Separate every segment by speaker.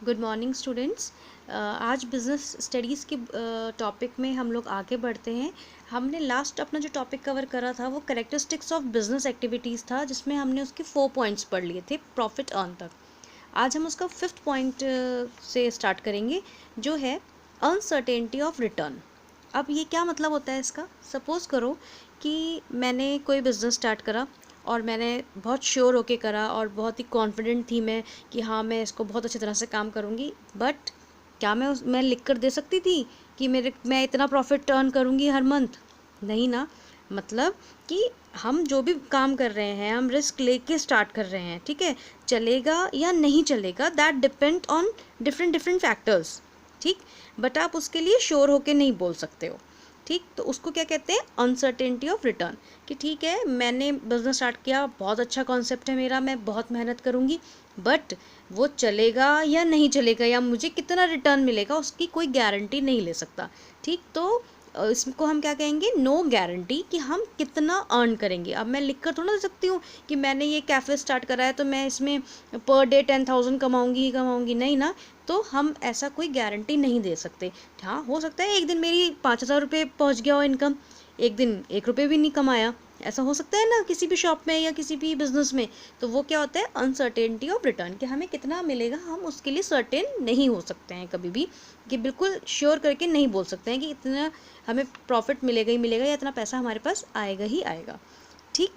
Speaker 1: Good morning students. आज business studies के topic में हम लोग आगे बढ़ते हैं। हमने लास्ट अपना जो टॉपिक कवर करा था वो कैरेक्टरिस्टिक्स ऑफ बिजनेस एक्टिविटीज़ था, जिसमें हमने उसके 4 पॉइंट्स पढ़ लिए थे प्रॉफिट अर्न तक। आज हम उसका 5th पॉइंट से स्टार्ट करेंगे, जो है अनसर्टेनिटी ऑफ रिटर्न। अब ये क्या मतलब होता है इसका? सपोज़ करो कि मैंने कोई बिज़नेस स्टार्ट करा और मैंने बहुत श्योर होके करा और बहुत ही कॉन्फिडेंट थी मैं कि हाँ, मैं इसको बहुत अच्छी तरह से काम करूँगी। बट क्या मैं लिख कर दे सकती थी कि मैं इतना प्रॉफिट अर्न करूँगी हर मंथ? नहीं ना। मतलब कि हम जो भी काम कर रहे हैं, हम रिस्क लेके स्टार्ट कर रहे हैं, ठीक है। चलेगा या नहीं चलेगा, that depend on different different factors, ठीक। बट आप उसके लिए श्योर होके नहीं बोल सकते हो, ठीक। तो उसको क्या कहते हैं? Uncertainty of return. कि ठीक है, मैंने बिज़नेस स्टार्ट किया, बहुत अच्छा कॉन्सेप्ट है मेरा, मैं बहुत मेहनत करूँगी, बट वो चलेगा या नहीं चलेगा या मुझे कितना रिटर्न मिलेगा उसकी कोई गारंटी नहीं ले सकता, ठीक। तो इसको हम क्या कहेंगे? नो गारंटी कि हम कितना अर्न करेंगे। अब मैं लिख कर थोड़ा दे सकती हूँ कि मैंने ये कैफ़े स्टार्ट करा है तो मैं इसमें पर डे 10,000 कमाऊँगी ही कमाऊँगी, नहीं ना। तो हम ऐसा कोई गारंटी नहीं दे सकते। हाँ, हो सकता है एक दिन मेरी 5,000 रुपये पहुँच गया हो इनकम, एक दिन 1 रुपये भी नहीं कमाया, ऐसा हो सकता है ना किसी भी शॉप में या किसी भी बिजनेस में। तो वो क्या होता है? अनसर्टेनिटी ऑफ रिटर्न, कि हमें कितना मिलेगा हम उसके लिए सर्टेन नहीं हो सकते हैं कभी भी, कि बिल्कुल श्योर करके नहीं बोल सकते हैं कि इतना हमें प्रॉफिट मिलेगा ही मिलेगा या इतना पैसा हमारे पास आएगा ही आएगा, ठीक।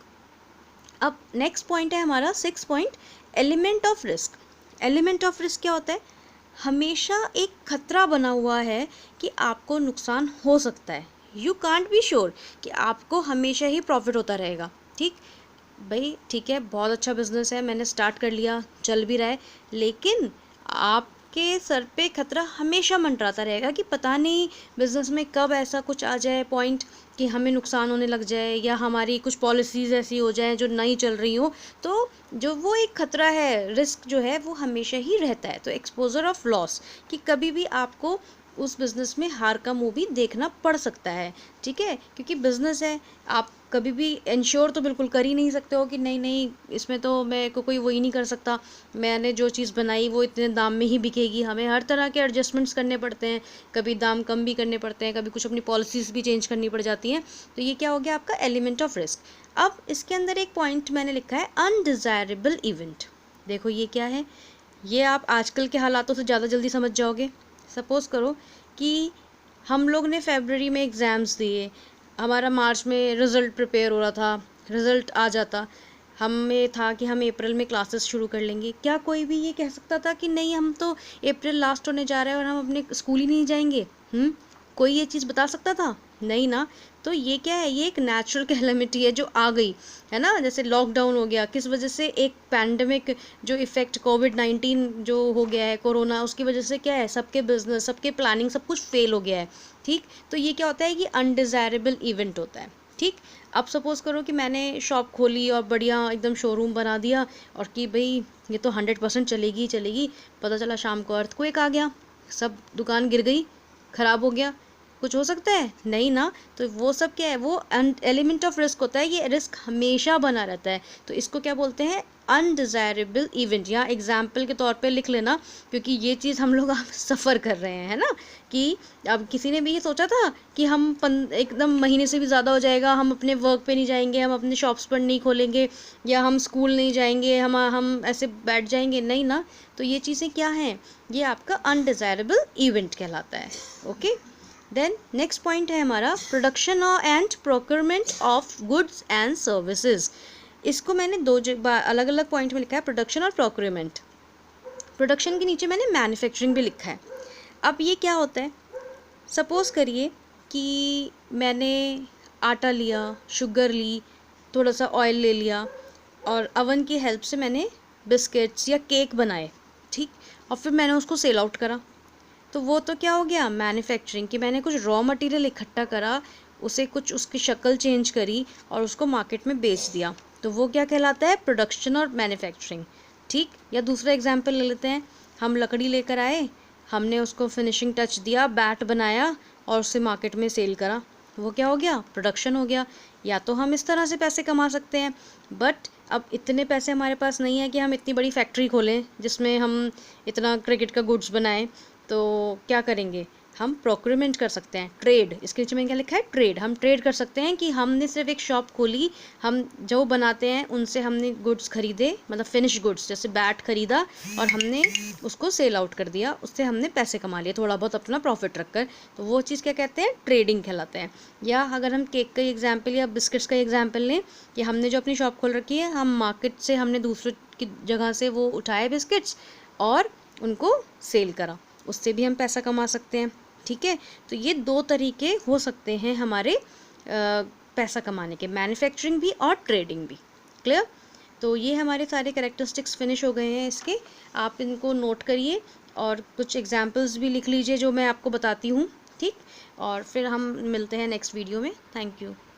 Speaker 1: अब नेक्स्ट पॉइंट है हमारा 6 point, element of risk. Element of risk क्या होता है? हमेशा एक खतरा बना हुआ है कि आपको नुकसान हो सकता है। यू कांट बी श्योर कि आपको हमेशा ही प्रॉफिट होता रहेगा, ठीक। भाई ठीक है, बहुत अच्छा बिजनेस है, मैंने स्टार्ट कर लिया, चल भी रहा है, लेकिन आपके सर पे खतरा हमेशा मंडराता रहेगा कि पता नहीं बिजनेस में कब ऐसा कुछ आ जाए पॉइंट कि हमें नुकसान होने लग जाए या हमारी कुछ पॉलिसीज़ ऐसी हो जाए जो नहीं चल रही हो। तो जो वो एक खतरा है, रिस्क जो है, वो हमेशा ही रहता है। तो एक्सपोजर ऑफ लॉस, कि कभी भी आपको उस बिज़नेस में हार का मुँह भी देखना पड़ सकता है, ठीक है। क्योंकि बिज़नेस है, आप कभी भी इंश्योर तो बिल्कुल कर ही नहीं सकते हो कि नहीं नहीं इसमें तो मैं को कोई वही नहीं कर सकता, मैंने जो चीज़ बनाई वो इतने दाम में ही बिकेगी। हमें हर तरह के एडजस्टमेंट्स करने पड़ते हैं, कभी दाम कम भी करने पड़ते हैं, कभी कुछ अपनी पॉलिसीज़ भी चेंज करनी पड़ जाती हैं। तो ये क्या हो गया आपका एलिमेंट ऑफ रिस्क। अब इसके अंदर एक पॉइंट मैंने लिखा है अनडिज़ायरेबल इवेंट। देखो ये क्या है, ये आप आजकल के हालातों से ज़्यादा जल्दी समझ जाओगे। सपोज़ करो कि हम लोग ने फरवरी में एग्ज़ाम्स दिए, हमारा मार्च में रिज़ल्ट प्रिपेयर हो रहा था, रिज़ल्ट आ जाता, हमें था कि हम अप्रैल में क्लासेस शुरू कर लेंगे। क्या कोई भी ये कह सकता था कि नहीं, हम तो अप्रैल लास्ट होने जा रहा है और हम अपने स्कूल ही नहीं जाएंगे? कोई ये चीज़ बता सकता था? नहीं ना। तो ये क्या है? ये एक नेचुरल कैलेमिटी है जो आ गई है ना। जैसे लॉकडाउन हो गया, किस वजह से? एक पैंडमिक जो इफ़ेक्ट कोविड-19 जो हो गया है, कोरोना, उसकी वजह से क्या है, सबके बिजनेस, सबके प्लानिंग, सब कुछ फेल हो गया है, ठीक। तो ये क्या होता है कि अनडिज़ायरेबल इवेंट होता है, ठीक। अब सपोज़ करो कि मैंने शॉप खोली और बढ़िया एकदम शोरूम बना दिया और कि भाई ये तो 100% चलेगी ही चलेगी। पता चला शाम को अर्थक्वेक आ गया, सब दुकान गिर गई, ख़राब हो गया। कुछ हो सकता है? नहीं ना। तो वो सब क्या है? वो एलिमेंट ऑफ रिस्क होता है। ये रिस्क हमेशा बना रहता है। तो इसको क्या बोलते हैं? Undesirable event. या एग्जाम्पल के तौर पे लिख लेना, क्योंकि ये चीज़ हम लोग अब सफ़र कर रहे हैं, है ना। कि अब किसी ने भी ये सोचा था कि हम एकदम महीने से भी ज़्यादा हो जाएगा, हम अपने वर्क पे नहीं जाएंगे, हम अपने शॉप्स पर नहीं खोलेंगे, या हम स्कूल नहीं जाएंगे, हम ऐसे बैठ जाएंगे? नहीं ना। तो ये चीज़ें क्या हैं? ये आपका अनडिज़ायरेबल इवेंट कहलाता है, ओके। देन नेक्स्ट पॉइंट है हमारा production and procurement of goods and services. इसको मैंने अलग अलग पॉइंट में लिखा है, प्रोडक्शन और प्रोक्योरमेंट। प्रोडक्शन के नीचे मैंने मैन्युफैक्चरिंग भी लिखा है। अब ये क्या होता है? सपोज़ करिए कि मैंने आटा लिया, शुगर ली, थोड़ा सा ऑयल ले लिया और अवन की हेल्प से मैंने बिस्किट्स या केक बनाए, ठीक। और फिर मैंने उसको सेल आउट करा। तो वो तो क्या हो गया? मैन्युफैक्चरिंग। कि मैंने कुछ रॉ मटेरियल इकट्ठा करा, उसे कुछ उसकी शक्ल चेंज करी और उसको मार्केट में बेच दिया। तो वो क्या कहलाता है? प्रोडक्शन और मैन्युफैक्चरिंग, ठीक। या दूसरा एग्जांपल ले लेते हैं, हम लकड़ी लेकर आए, हमने उसको फिनिशिंग टच दिया, बैट बनाया और उसे मार्केट में सेल करा। वो क्या हो गया, प्रोडक्शन हो गया। या तो हम इस तरह से पैसे कमा सकते हैं, बट अब इतने पैसे हमारे पास नहीं है कि हम इतनी बड़ी फैक्ट्री खोलें जिसमें हम इतना क्रिकेट का गुड्स बनाएं। तो क्या करेंगे, हम प्रोक्योरमेंट कर सकते हैं, ट्रेड। इसके नीचे में क्या लिखा है, ट्रेड। हम ट्रेड कर सकते हैं कि हमने सिर्फ एक शॉप खोली, हम जो बनाते हैं उनसे हमने गुड्स खरीदे, मतलब फिनिश गुड्स, जैसे बैट खरीदा और हमने उसको सेल आउट कर दिया, उससे हमने पैसे कमा लिए थोड़ा बहुत अपना प्रॉफिट रखकर। तो वो चीज़ क्या कहते हैं, ट्रेडिंग कहलाते हैं। या अगर हम केक का एग्जाम्पल या बिस्किट्स का एग्जाम्पल लें, कि हमने जो अपनी शॉप खोल रखी है, हम मार्केट से हमने दूसरे की जगह से वो उठाए बिस्किट्स और उनको सेल करा, उससे भी हम पैसा कमा सकते हैं। ठीक है, तो ये दो तरीके हो सकते हैं हमारे पैसा कमाने के, मैन्युफैक्चरिंग भी और ट्रेडिंग भी। क्लियर? तो ये हमारे सारे कैरेक्टरिस्टिक्स फिनिश हो गए हैं इसके। आप इनको नोट करिए और कुछ एग्जाम्पल्स भी लिख लीजिए जो मैं आपको बताती हूँ। ठीक, और फिर हम मिलते हैं नेक्स्ट वीडियो में। Thank you.